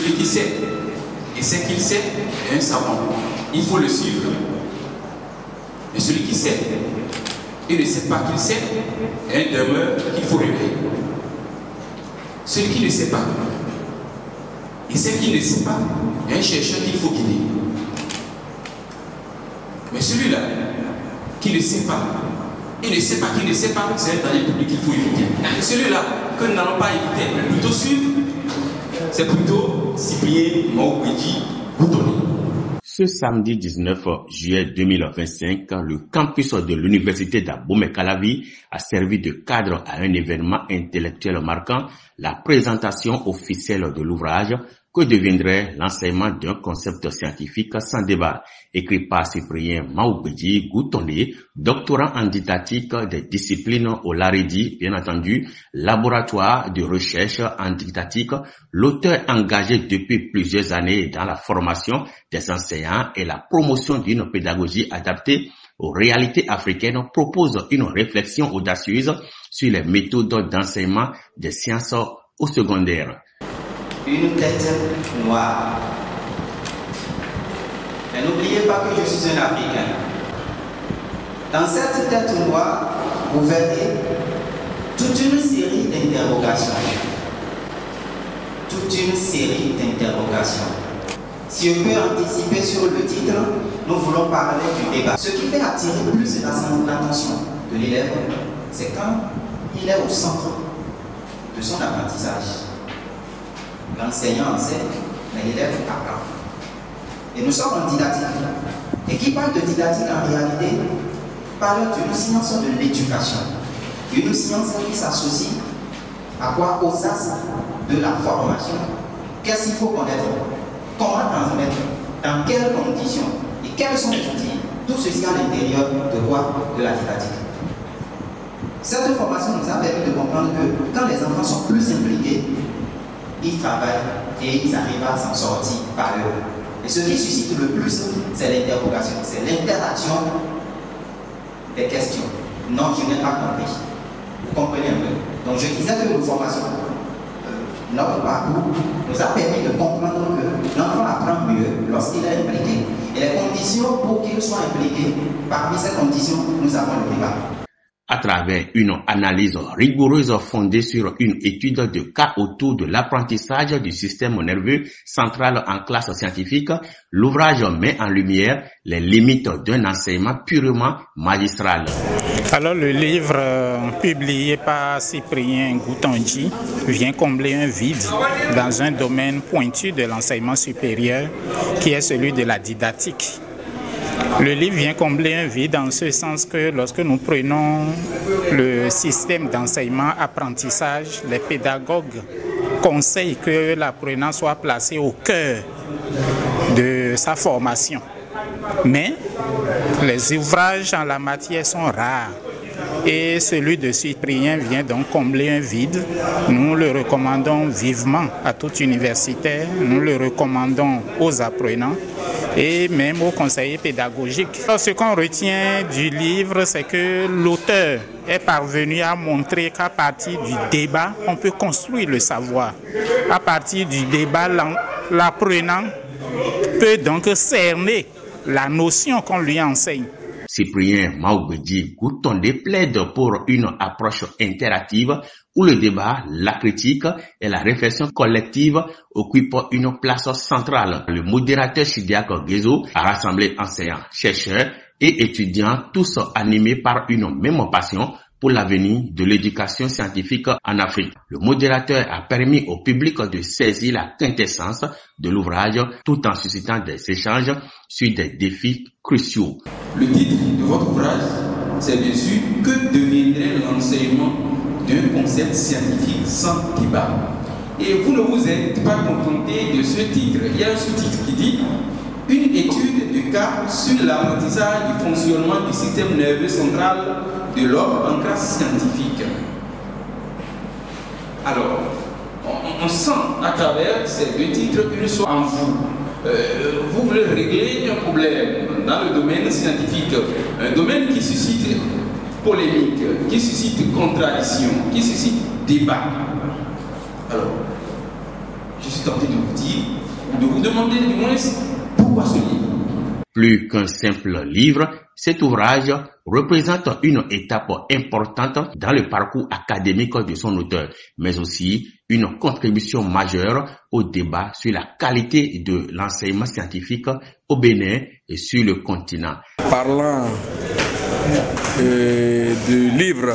celui qui sait, et sait qu'il sait, est un savant. Il faut le suivre. Mais celui qui sait, il ne sait pas qu'il sait, est un demeure qu'il faut réveiller. Celui qui ne sait pas, et sait qu'il ne sait pas, est un chercheur qu'il faut guider. Mais celui-là, qui ne sait pas, il ne sait pas qu'il ne sait pas, c'est un danger public qu'il faut éviter. Celui-là, que nous n'allons pas éviter, mais plutôt suivre, c'est plutôt Cyprien Maoubedji Goutonné. Ce samedi 19 juillet 2025, le campus de l'université d'Abomey-Calavi a servi de cadre à un événement intellectuel marquant la présentation officielle de l'ouvrage que deviendrait l'enseignement d'un concept scientifique sans débat, écrit par Cyprien Maoubedji Goutonné, doctorant en didactique des disciplines au LAREDI, bien entendu, laboratoire de recherche en didactique. L'auteur engagé depuis plusieurs années dans la formation des enseignants et la promotion d'une pédagogie adaptée aux réalités africaines propose une réflexion audacieuse sur les méthodes d'enseignement des sciences au secondaire. Une tête noire. Mais n'oubliez pas que je suis un Africain. Dans cette tête noire, vous verrez toute une série d'interrogations. Toute une série d'interrogations. Si je peux anticiper sur le titre, nous voulons parler du débat. Ce qui fait attirer plus l'attention de l'élève, c'est quand il est au centre de son apprentissage. L'enseignant enseigne, mais l'élève apprend. Et nous sommes en didactique. Et qui parle de didactique en réalité parle d'une science de l'éducation. Une science qui s'associe à quoi? Aux astres de la formation. Qu'est-ce qu'il faut connaître? Comment transmettre? Dans quelles conditions? Et quels sont les outils? Tout ceci à l'intérieur de quoi? De la didactique. Cette formation nous a permis de comprendre que quand les enfants sont plus impliqués, ils travaillent et ils arrivent à s'en sortir par eux. Et ce qui suscite le plus, c'est l'interrogation, c'est l'interaction des questions. Non, je n'ai pas compris. Vous comprenez un peu? Donc je disais que nos formations, notre parcours, nous a permis de comprendre que l'enfant apprend mieux lorsqu'il est impliqué. Et les conditions pour qu'il soit impliqué, parmi ces conditions, nous avons le débat. À travers une analyse rigoureuse fondée sur une étude de cas autour de l'apprentissage du système nerveux central en classe scientifique, l'ouvrage met en lumière les limites d'un enseignement purement magistral. Alors le livre publié par Cyprien Goutonné vient combler un vide dans un domaine pointu de l'enseignement supérieur qui est celui de la didactique. Le livre vient combler un vide dans ce sens que lorsque nous prenons le système d'enseignement-apprentissage, les pédagogues conseillent que l'apprenant soit placé au cœur de sa formation. Mais les ouvrages en la matière sont rares et celui de Cyprien vient donc combler un vide. Nous le recommandons vivement à tout universitaire, nous le recommandons aux apprenants et même aux conseillers pédagogiques. Alors, ce qu'on retient du livre, c'est que l'auteur est parvenu à montrer qu'à partir du débat, on peut construire le savoir. À partir du débat, l'apprenant peut donc cerner la notion qu'on lui enseigne. Cyprien Maoubedji Goutonné plaide pour une approche interactive où le débat, la critique et la réflexion collective occupent une place centrale. Le modérateur Chidiak Gezo a rassemblé enseignants, chercheurs et étudiants, tous animés par une même passion pour l'avenir de l'éducation scientifique en Afrique. Le modérateur a permis au public de saisir la quintessence de l'ouvrage tout en suscitant des échanges sur des défis cruciaux. Le titre de votre ouvrage, c'est bien sûr « Que deviendrait l'enseignement d'un concept scientifique sans débat ?» Et vous ne vous êtes pas contenté de ce titre. Il y a un sous-titre qui dit « Une étude de cas sur l'apprentissage du fonctionnement du système nerveux central de l'homme en classe scientifique. » Alors, on sent à travers ces deux titres une chose en vous. Vous voulez régler un problème dans le domaine scientifique, un domaine qui suscite polémique, qui suscite contradiction, qui suscite débat. Alors, jusqu'à suis tenté de vous dire, ou de vous demander du moins pourquoi ce livre. Plus qu'un simple livre, cet ouvrage représente une étape importante dans le parcours académique de son auteur, mais aussi une contribution majeure au débat sur la qualité de l'enseignement scientifique au Bénin et sur le continent. Parlant du livre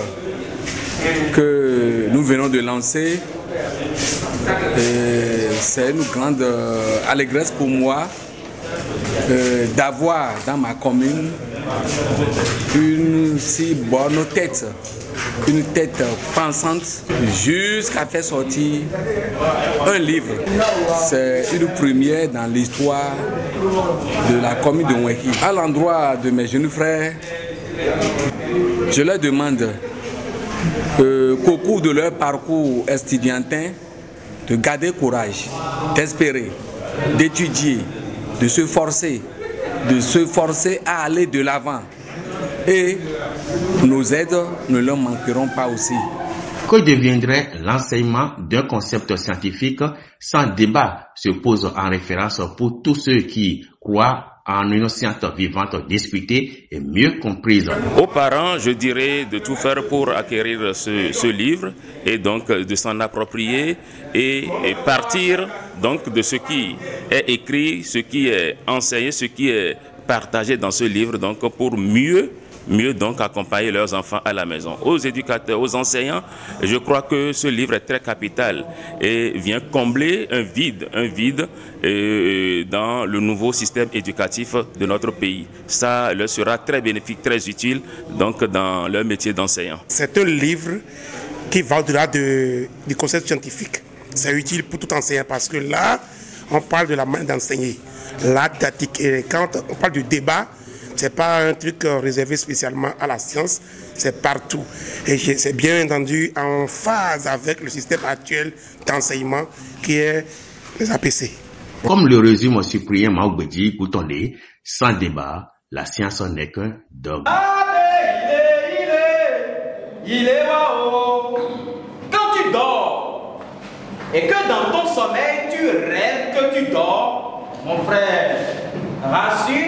que nous venons de lancer, c'est une grande allégresse pour moi d'avoir dans ma commune une si bonne tête, une tête pensante, jusqu'à faire sortir un livre. C'est une première dans l'histoire de la commune de Nweki. À l'endroit de mes jeunes frères, je leur demande qu'au cours de leur parcours estudiantin, de garder courage, d'espérer, d'étudier, de se forcer à aller de l'avant. Et nos aides ne leur manqueront pas aussi. Que deviendrait l'enseignement d'un concept scientifique sans débat se pose en référence pour tous ceux qui croient en une science vivante discutée et mieux comprise. Aux parents, je dirais de tout faire pour acquérir ce livre et donc de s'en approprier et partir donc de ce qui est écrit, ce qui est enseigné, ce qui est partagé dans ce livre, donc pour mieux donc accompagner leurs enfants à la maison. Aux éducateurs, aux enseignants, je crois que ce livre est très capital et vient combler un vide dans le nouveau système éducatif de notre pays. Ça leur sera très bénéfique, très utile donc dans leur métier d'enseignant. C'est un livre qui va au-delà du concept scientifique. C'est utile pour tout enseignant parce que là, on parle de la manière d'enseigner, la didactique. Et quand on parle du débat, c'est pas un truc réservé spécialement à la science, c'est partout. Et c'est bien entendu en phase avec le système actuel d'enseignement qui est les APC. Comme le résume Cyprien Maoubedi Koutondé, sans débat, la science n'est qu'un dogme. Il est waouh. Quand tu dors et que dans ton sommeil tu rêves que tu dors, mon frère, rassure.